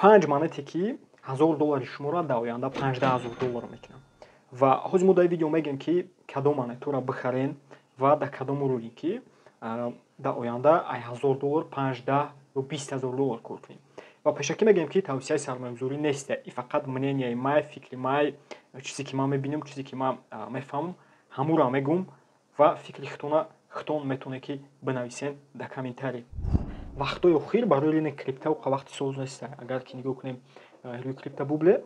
5 монете ки $1000 шуморо дар оянда $15000 мекунам. Ва ҳозир мо дар видео мегӯем ки кадом монетаро бихарен ва дар кадом рӯи ки дар оянда ай $1000, 5, 10 ё $20000 кор кунем. Ва пешакӣ мегӯем ки тавсияи сармоягузорӣ нест. И фақат мненияи май, фикри май, чизе ки ман мебинам, чизе ки ман мефаҳмам, ҳамуро мегӯм ва фикри хутон метавонед ки бинависен дар комментарӣ. Вақтҳои охир барои ринг крипто вақти соз нест. Агар ки нигоҳ кунем рӯи крипто бубле,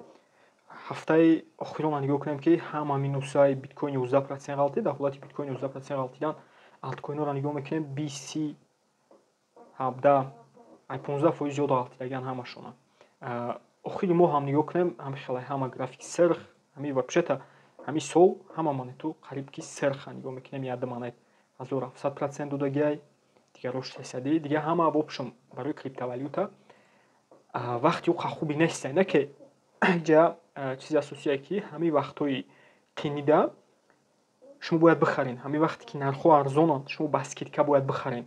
ҳафтаи охирона нигоҳ кунем ки ҳама минусаи биткоин 11% ғалтид. Дар ҳолати биткоин 11% ғалтидан алткоинҳоро нигоҳ мекунем BC 17 ай 15% зиёд ғалтидаган ҳамашона. Охири моҳ ҳам нигоҳ кунем, ҳама графики сирх, ҳами вообще-то ҳами сол ҳама монету қариб ки сирха нигоҳ мекунем. Яда монет 1700% додагиай, дигарош 300, дига ҳама в общем барои криптовалюта вақти оқа хуби нест. Не ки ҷа чизи асосие ки ҳами вақтҳои қинида шумо бояд бихарен. Ҳами вақте ки нархҳо арзонанд, шумо ба скидка бояд бихарен.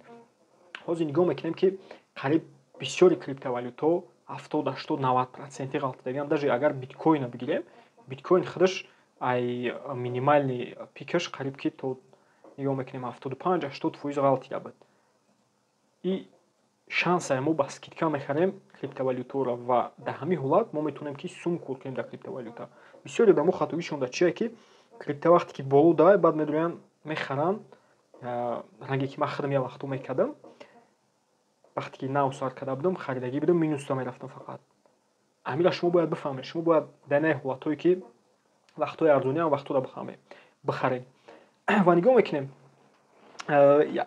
Ҳозир нигоҳ мекунем ки қариб бисёри криптовалютаҳо 70, 80, 90% ғалтидаган. Даже агар биткоинро бигирем, биткоин худаш ай минимальни пикаш қариб ки то нигоҳ мекунем 75-80% ғалтида буд. И шансае мо ба скидка мехарем криптовалютаҳоро ва дар ҳамин ҳолат мо метавонем ки сум кор кунем дар криптовалюта. Бисёри одамо хатогишонда чие ки крипто вақте ки боло дай баъд медоянд мехаранд. Ранге ки ман худам як вақто мекардам. Вақте ки нав сар карда будам, харидагӣ будам, минусда мерафтам фақат. Амира шумо бояд бифаҳмед, шумо бояд дар ин ҳолатҳое ки вақтҳои арзониам вақтҳоро бихарем. Ва нигоҳ мекунем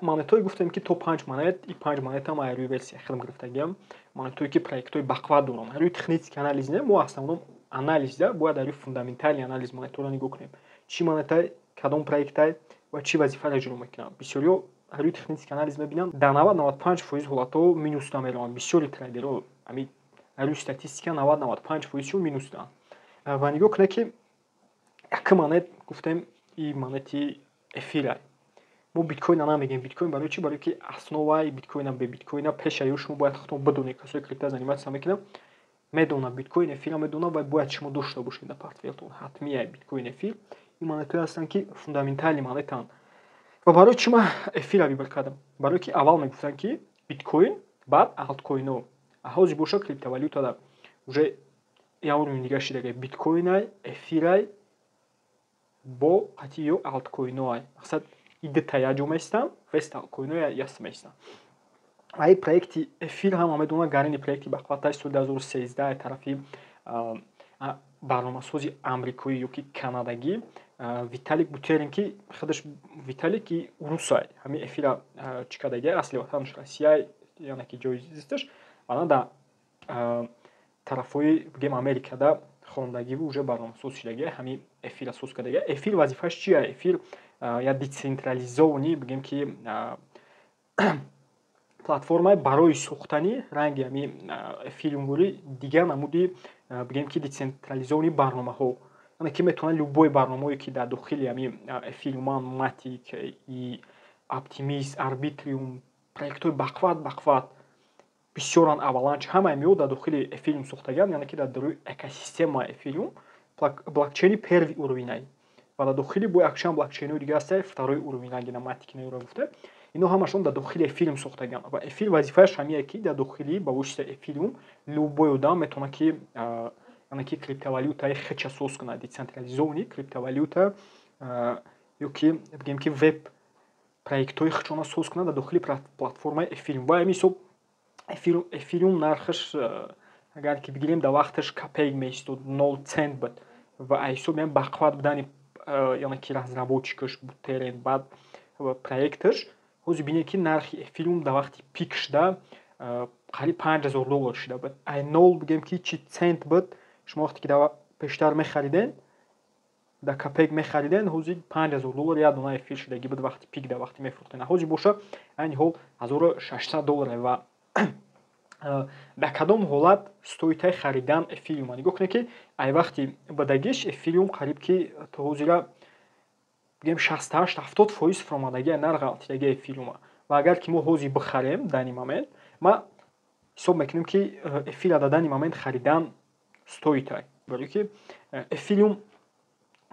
монетаҳое гуфтем ки то 5 монет, и 5 монета ма рӯи версия худам гирифтагиам. Монетаҳое ки проектҳои бақват доранд. Рӯи технически анализ не, мо основном анализда бояд рӯи фундаментали анализ монетаҳоро нигоҳ кунем. Чӣ монетай, кадом проектай ва чӣ вазифаро иҷро мекунад. Бисёриҳо рӯи технически анализ мебинанд, дар 90-95% ҳолатҳо минусда мераванд. Бисёри трейдерҳо ҳами рӯи статистика 90-95% минусдаанд. Ва нигоҳ кунед ки як монет гуфтем и монети эфира. Мо биткоина намегем. Биткоин барои чӣ? Барои ки основаи биткоина бе биткоина пеша ё шумо бояд худтон бидонед. Касое крипто заниматсия мекунанд, медонад биткоин эфира медонад ва бояд шумо дошта бошед дар портфелтон. Ҳатмия биткоин эфир ин монетаҳое ҳастанд ки фундаментали монетаанд. Ва барои чӣ ман эфира вибр кардам? Барои ки аввал мегуфтанд ки биткоин, баъд алткоинҳо. Ҳозир боша криптовалютада уже як уровни дига шидагай. Биткоинай, эфирай бо қатъи ё алткоинҳоай. Мақсад иддата яҷо меистанд, вест алткоинҳоя яс меистанд. Ай проекти эфир ҳама медонад гарини проекти бақватаи соли 2013 тарафи барномасози амрикоӣ ё ки канадагӣ Виталик Бутерин ки худаш Виталик и русай. Ҳами эфира чикадагия асли ватанаш Россия, яъне ки ҷои зисташ, ана да тарафҳои бигем Америкада хондагӣ уже барномасоз шидагия, ҳами эфир асос кардагия. Эфир вазифааш чия? Эфир я децентрализованӣ бигем ки платформаи барои сохтани ранги ҳами эфириумвори дига намуди бигем ки децентрализованӣ барномаҳо. Яъне ки метавонад любой барномаҳое ки дар дохили ҳами эфириуман, Matic, и Optimism, Arbitrum, проектҳои бақват бисёранд, Avalanche, ҳамаи меё дар дохили эфириум сохтагианд, яъне ки дар рӯи экосистемаи эфириум блокчейни первый уровень. Ва дар дохили бо якчанд блокчейнҳои дига ҳастанд, второй уровень, ранги на Matic неро гуфта. Ино ҳамашон дар дохили эфириум сохтагианд. Ва эфир вазифааш ҳамие ки дар дохили ба воситаи эфириум любой одам метавонад ки яъне ки криптовалютаи хеч асос кунад, децентрализованӣ криптовалюта ё ки бигем ки веб проектҳои хечон асос кунад дар дохили платформаи эфириум. Ва ҳамисоб эфириум нархаш агар ки бигирем дар вақташ копейк меистод, 0 цент буд. Ва ҳисоби бақват будани яъне ки разработчикаш Бутерин баъд проекташ ҳозир бинед ки нархи эфириум дар вақти пик шуда қариб $5000 шуда буд. Ай 0 бигем ки чи цент буд. Шумо вақте ки дар пештар мехариден, дар копейк мехариден, ҳозир $5000 як дона эфир шудагӣ буд вақти пик, дар вақти мефурӯхтен. Ҳозир боша айни ҳол $1600. Ва дар кадом ҳолат стоитаи харидан эфириума? Нигоҳ кунед ки ай вақти бадагиш эфириум қариб ки то ҳозира бигем 68-70% фаромадагия нарх ғалтидагия эфириума. Ва агар ки мо ҳозир бихарем дар ин момент, ма ҳисоб мекунем ки эфира дар дани момент харидан стоит, барои ки эфириум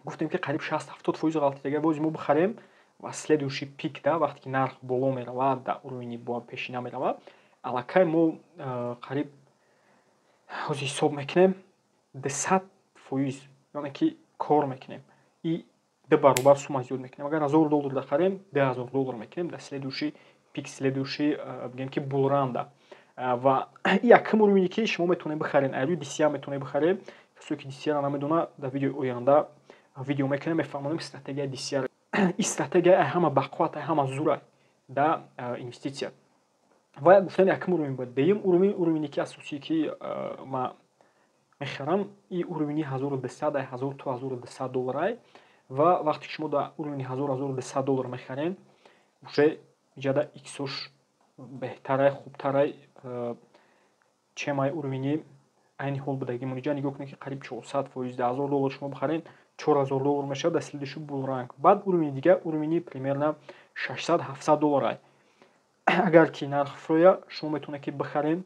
гуфтем ки қариб 60-70% ғалтӣ. Агар бози мо бихарем ва следующий пик вақте ки нарх боло меравад, дар уровни пешина меравад, аллакай мо қариб ҳозир ҳисоб мекунем 200%, яъне ки кор мекунем. И 2 баробар сума зиёд мекунем. Агар $1000 дахарем, $10,000 мекунем дар следующий пик, следующий бигем ки булранда. Ва якм уровне ки шумо метавонед бихаред, айрӯи DCA метавонед бихаред. Касое ки DCA намедонад, дар видеои оянда видео мекунем, мефаҳмонем стратегияи DCA. И стратегия ҳама бақувват, ҳама зур дар инвеститсия. Ва гуфтем якм уровень буд. Деюм уровне ки асосие ки ма мехарам, и уровни $1200, $1000-1200. Ва вақте ки шумо дар уровни $1000-1200 мехарем, уже ҷада иксош беҳтара, хубтара, чем уровни айни ҳол будаги мониҷа нигоҳ кунед ки қариб 400%. $1000 шумо бихарен, $4000 мешавад дар следующий булранг. Баъд уровни дигар, уровни примерно $600-700. Агар ки нарх фурӯя, шумо метавонед ки бихарен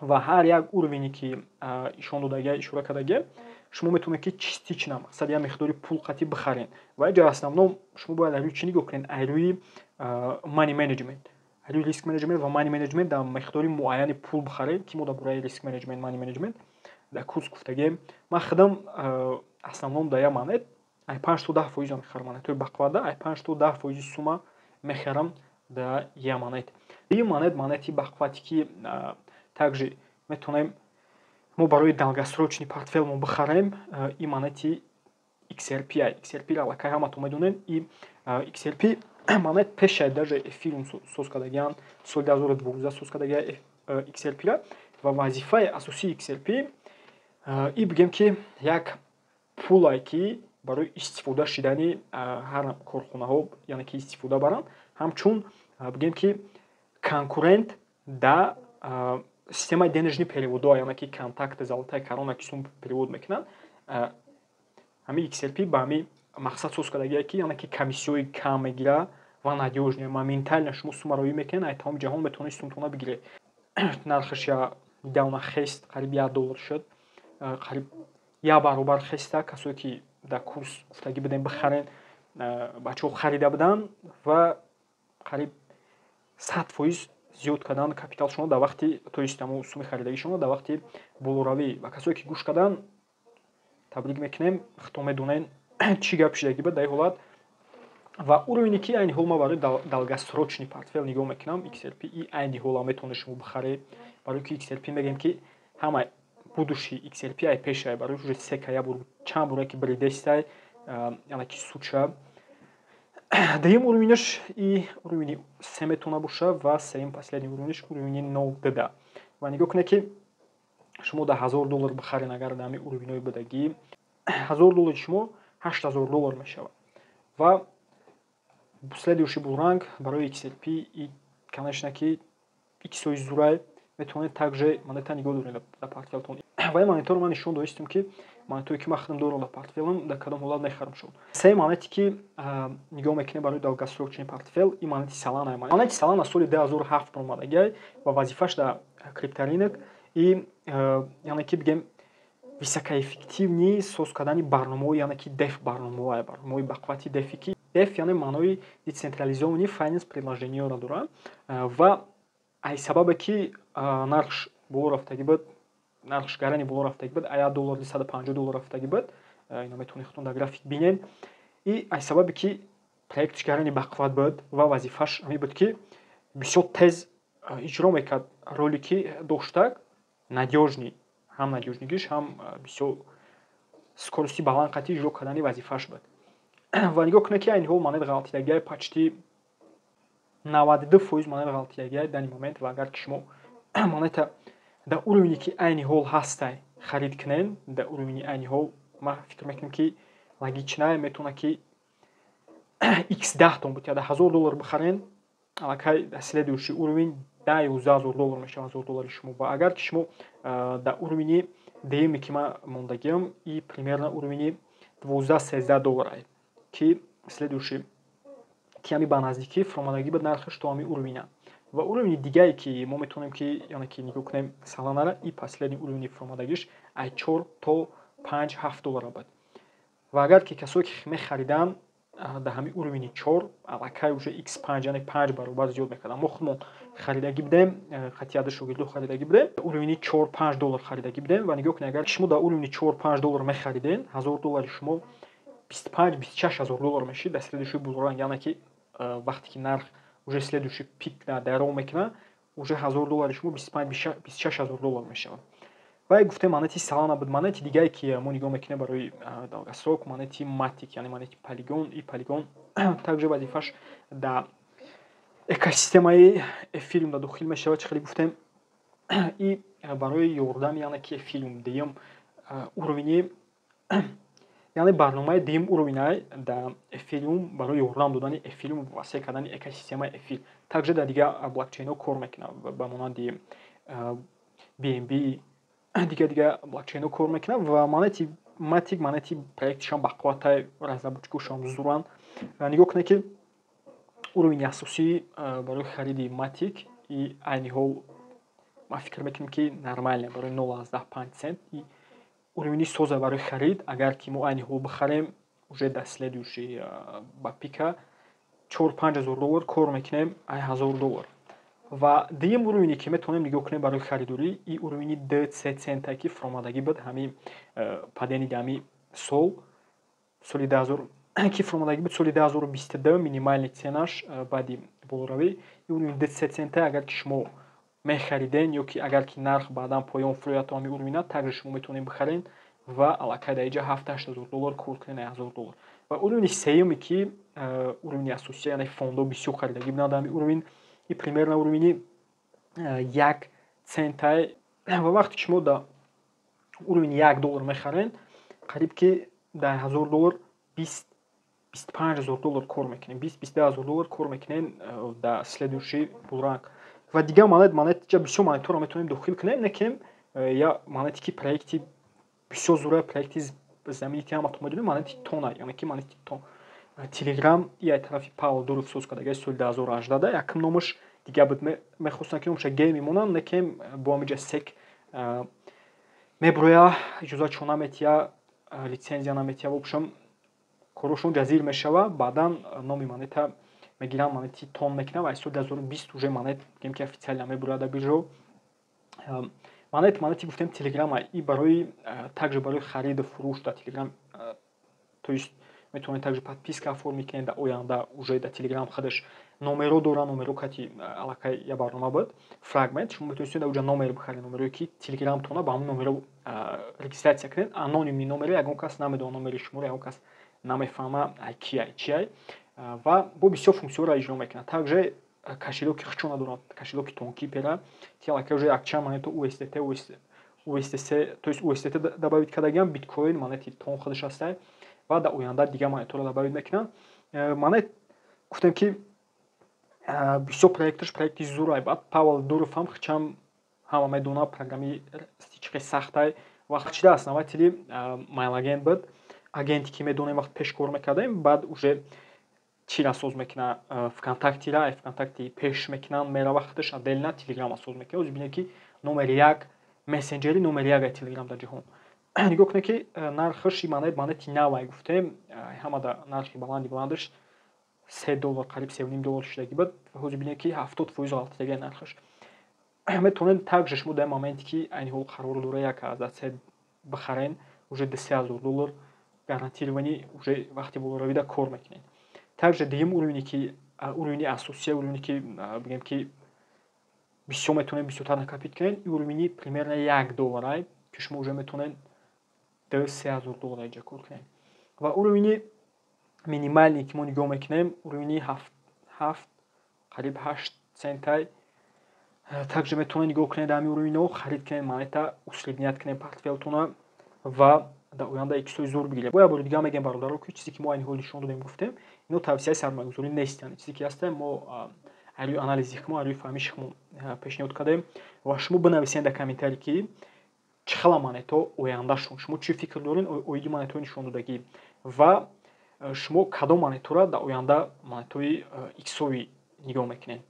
ва ҳар як уровне ки ишон додага, ишора кардага, шумо метавонед ки частично, мақсад як миқдори пул қатъи бихарен. Ва ҷо основном шумо бояд айрӯи чӣ нигоҳ кунед? Айрӯи money management, айрӯи risk management ва money management дар миқдори муайяни пул бихаред, ки мо дар бораи risk management, money management дар курс гуфтагем. Ман худам основном дар як монет ай 5-10% мехарам, монетои бақуввада ай 5-10% сума мехарам дар як монет. И монети бақуввате ки также метавонем мо барои долгосрочный портфел мо бихарем, и монети XRP аллакай ҳаматон медонед. И XRP монет пешай даже эфириум соз кардагиан, соли 2012 соз кардагиан XRP ва вазифаи асосии XRP и бигем ки як пулае ки барои истифода шидани ҳар корхонаҳо, яъне ки истифода баранд, ҳамчун бигем ки конкурент да системаи денежни переводо, яъне ки контакти золотаи корона ки сум перевод мекунанд, ҳамин XRP ба ҳамин мақсад соз кардагие ки яъне ки комиссияи кам мегира ва надёжне, моментально шумо сумароӣ мекунед, ай тамоми ҷаҳон метавонед сумтона бигиред. Нархаш я недавно хест, қариб $1 шуд, қариб 1 баробар хеста. Касое ки дар курс гуфтагӣ будем бихарен, бачаҳо харида буданд ва қариб 100% зиёд кардан капиталшон дар вақти, то есть ҳамон суми харидагишон дар вақти болоравӣ. Ва касое ки гӯш кардан, табрик мекунем, худтон медонед чӣ гап шидагӣ буд дар ин ҳолат. Ва уровне ки айни ҳол ман барои долгосрочный портфел нигоҳ мекунам, XRP и айни ҳола метавонед шумо бихаред, барои ки XRP мегӯем ки ҳама будущий XRP ай пешай, барои уже сека я бур чанд буре ки бридестай, яъне ки суча. Деюм уровнеш и уровни 3 метавона боша ва сеюм последний уровнеш уровни 0.2. Ва нигоҳ кунед ки шумо дар $1000 бихарен, агар дар ҳамин уровинои будагӣ $1000 шумо $8000 мешавад. Ва следующий булранг барои XRP и конечно ки иксои зурай метавонед также монета нигоҳ доред дар портфелтон. Ва ин монетаро ман нишон доистам ки монетое ки ман худам дорам дар портфелам дар кадом ҳолат мехарам шуд. Се монете ки нигоҳ мекунем барои долгосрочный портфел, и монети Solana. Монети Solana соли 2007 омадагиай ва вазифаш дар крипторинок и яъне ки бигем високоэффективни соз кардани барномаҳои, яъне ки DeF барномаҳое, барномаҳои бақуввати DeF ки DeF яъне маънои децентрализовании файнанс предложениёро дорад. Ва ай сабабе ки нархш боло рафтагӣ буд, нархш гарани боло рафтагӣ буд, $1 $250 рафтагӣ буд. Ино метавонед худтон дар график бинед. И ай сабабе ки проектш гарани бақувват буд ва вазифаш ҳамин буд ки бисёр тез иҷро мекард роли ки доштак, надёжный, ҳам надёжнигиш, ҳам бисёр скорости баланд қатъи иҷро кардани вазифаш буд. Ва нигоҳ кунед ки айни ҳол монет ғалтидагиай почти 92% монет ғалтидагиай дар ин момент. Ва агар ки шумо монета дар уровне ки айни ҳол ҳастай харид кунед, дар уровни айни ҳол, ман фикр мекунам ки логичнае метавонад ки x10 тон буд, дар $1000 бихарен, аллакай дар следующий уровень $11,000 мешавад $1000 шумо. Ва агар ки шумо дар уровни деюме ки ман мондагиам, и примерно уровни $12-13 ки следующий ки ҳами ба наздикӣ фуромадагӣ буд нархаш то ҳамин уровня. ва уровни дигае ки мо метавонем ки яъне ки нигоҳ кунем саланара и последни уровни фурӯъмадагиш ай 4 то 5-7 доллара буд. Ва агар ки касое ки мехариданд дар ҳамин уровни 4 аллакай уже x5 яъне 5 баробар зиёд мекарданд. Мо худмон харидагӣ будем, қатъияда шогирдо харидагӣ будем, уровни 4-5 доллар харидагӣ будем ва нигоҳ кунед, агар шумо дар уровни 4-5 доллар мехариден, 1000 доллари шумо 25-26 ҳазор доллар мешид дар следующий булран, яъне ки вақте ки нарх уже следующий пик даром мекунад, уже 1000 доллари шумо 25-26 ҳазор доллар мешавад. Ва гуфтем монети Solana буд. Монети дигае ки мо нигоҳ мекунем барои далгасрок, монети Matic, яъне монети Polygon. И Polygon также вазифаш дар экосистемаи Ethereum дар дохил мешавад. Чӣ хеле гуфтем, и барои ёрдами яъне ки Ethereum дуюм уровни, яъне барномаи дуюм уровнай дар Ethereum барои ёрдам додани Ethereum васеъ кардани экосистемаи Ethereum. Также дар дигар блокчейнҳо кор мекунад, ба монанди BNB, дига блокчейнҳо кор мекунад ва монети Matic, монети проектишон бақувватай разработчикушон зуранд. Нигоҳ кунед ки уровни асосии барои хариди Matic и айни ҳол ма фикр мекунем ки нормале барои 0,5 цент. И уровни соза барои харид, агар ки мо айни ҳол бихарем уже дар следующий ба пика 4-5 ҳазор доллар кор мекунем, ай 1000 доллар. Ва дуюм уровне ки метавонем нигоҳ кунем барои харидорӣ, и уровни 2-3 цента ки фуромадагӣ буд ҳамин падени ҳамин соли 2000 ки фуромадагӣ буд соли 2022, минимальни ценаш баъди болоравӣ. И уровни 2-3 цента агар ки шумо мехариден ё ки агар ки нарх баъдан поён фурояд ҳамин уровна, также шумо метавонед бихарен ва аллакай дар инҷа 7-8 ҳазор доллар кор кунен, 1000 доллар. Ва уровни сеюме ки уровни асосия, яъне фондо бисёр харидагӣ буданд ҳамин уровень, и примерно уровни 1 центай. Ва вақте ки шумо дар уровни 1 доллар мехарен, қариб ки дар 1000 доллар 20-25 ҳазор доллар кор мекунем, 20-22 ҳазор доллар кор мекунем дар следующий булран. Ва дигар монетиҷа бисёр монетҳоро метавонем дохил кунем, некем я монете ки проекти бисёр зура, проекти замини ҳаматон медонем, монети Tona, яъне ки монети Telegram и ай тарафи Павел Дуров соз кардаги соли 2018, якм номаш дига буд, мехостанд ки номаша гейми монанд, некем бо ҳамиҷа сек меброя, иҷозатшон наметия, лицензия наметия, в общем корошон ҷазир мешава. Баъдан номи монета мегиранд, монети Ton мекунанд ва соли 2020 уже монет гем ки официально меброяд дар биржо. Монети гуфтем Telegram, и барои также барои хариду фурӯш дар Telegram, то есть метавонед также подписка оформить кунед дар оянда. Уже дар Telegram худаш номеро дора, номеро кати аллакай я барнома буд фрагмент, шумо метавонед дар уҷа номер бихаред, номеро ки Telegram тона ба ҳамон номеро регистратсия кунед. Анонимни номеро, ягон кас намедона номери шуморо, ягон кас намефаҳма чӣ. Ва бо бисёр функсионҳоро иҷро мекунад. Также кошелёки хучона дорад, кошелёки Tonkeeper, ки аллакай уже якчанд монета USDC, то есть USDT добавид кардагиам, биткоин, монети Ton худаш ҳастай ва дар оянда дигар монетҳоро добавид мекунанд. Монет гуфтем ки бисёр проекти зурай. Баъд Павел Дуров ҳам хичам ҳама медонад, программистички сахтай ва хичида основатели MailerAgent буд. Агенте ки медонем вақт пеш кор мекардем, баъд уже чира соз мекунад, ВКонтактира, ВКонтакти пеш мекунанд, мерава худаш отдельно Telegram соз мекунад. Оз бинед ки номери 1 мессенҷери, номери 1 Telegram дар ҷаҳон. Нигоҳ кунед ки нархаш монети навай гуфтем, ҳама дар нархи баландаш 3 доллар, қариб 3,5 доллар шудагӣ буд. Ҳозир бинед ки 70% ғалтидагии нархаш. Метавонед также шумо дар моменте ки айни ҳол қарор дора як акция бихарен, уже 10,000 доллар гарантированӣ уже вақти болоравида кор мекунед. Также дуюм уровне ки уровни асосия, уровне ки бигем ки бисёр метавонед бисёртар накопит кунед, и уровни примерно 1 доллар, ки шумо уже метавонед 2-3 ҳазор доллар инҷа кор кунед. Ва уровни минималне ки мо нигоҳ мекунем, уровни 7 қариб 8 центай. Также метавонед нигоҳ кунед ҳамин уровниҳо, харид кунед монета, усредният кунед портфелтона ва дар оянда иксои зур бигиред. Бо я бори дигар мегем бародаро, ки чизе ки мо айни ҳол нишон додем гуфтем, ино тавсияи сармоягузорӣ нест. Яъне чизе ки ҳастем, мо арӯи анализи хмо, арӯи фаҳмиши хмо пешниҳод кардем ва шумо бинависед дар комментарий ки чӣ хела монетҳо ояндашон, шумо чӣ фикр доред оиди монетҳои нишондодагӣ ва шумо кадом монетҳоро дар оянда монетҳои иксови нигоҳ мекунед.